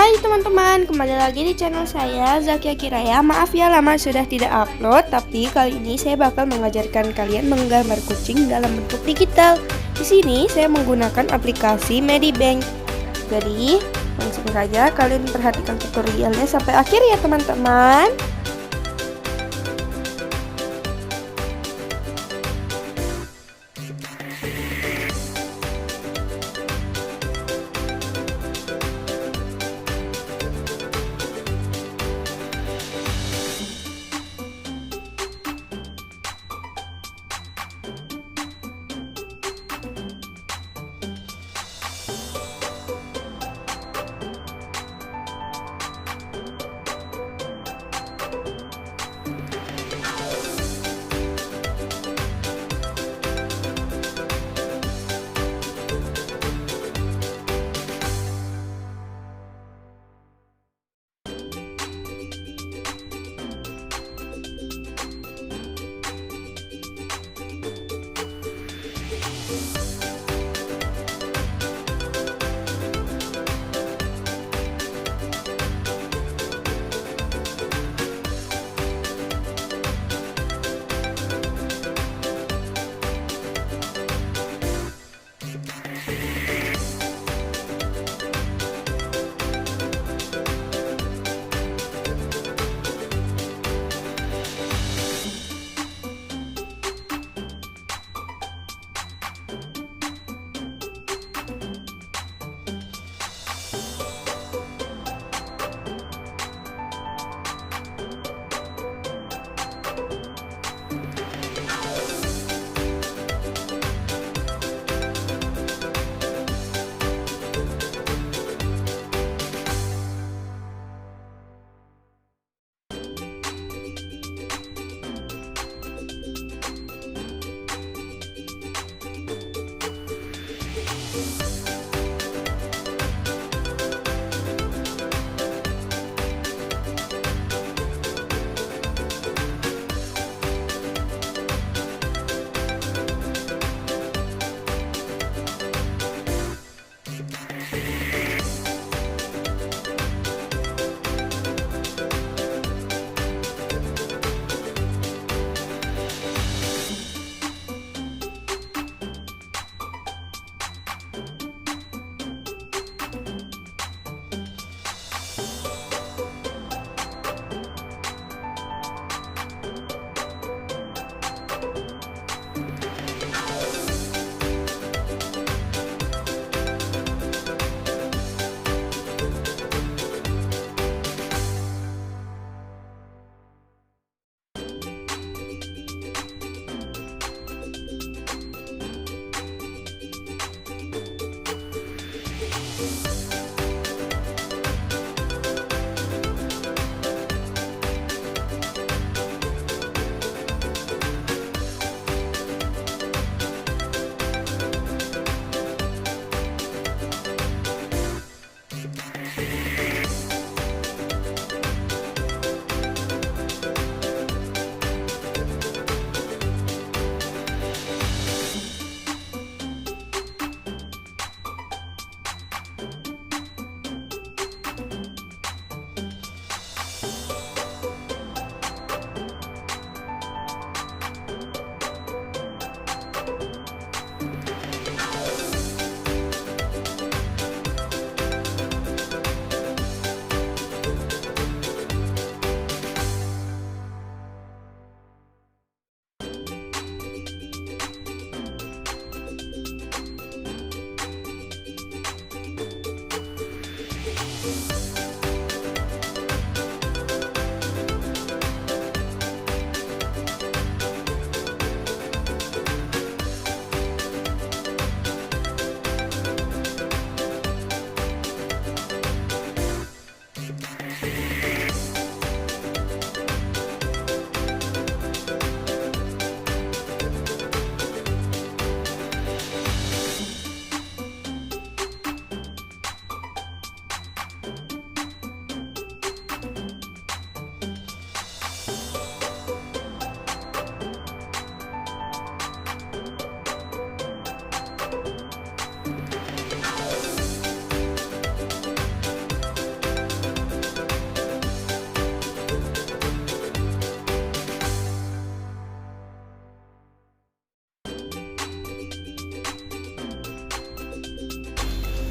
Hai teman-teman, kembali lagi di channel saya, Zakia Kiraya. Maaf ya lama sudah tidak upload, tapi kali ini saya bakal mengajarkan kalian menggambar kucing dalam bentuk digital. Di sini saya menggunakan aplikasi Medibang. Jadi, langsung saja kalian perhatikan tutorialnya sampai akhir ya teman-teman.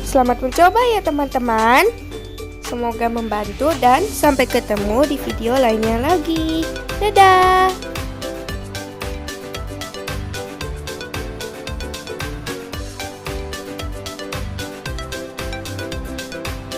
Selamat mencoba ya teman-teman. Semoga membantu dan sampai ketemu di video lainnya lagi. Dadah!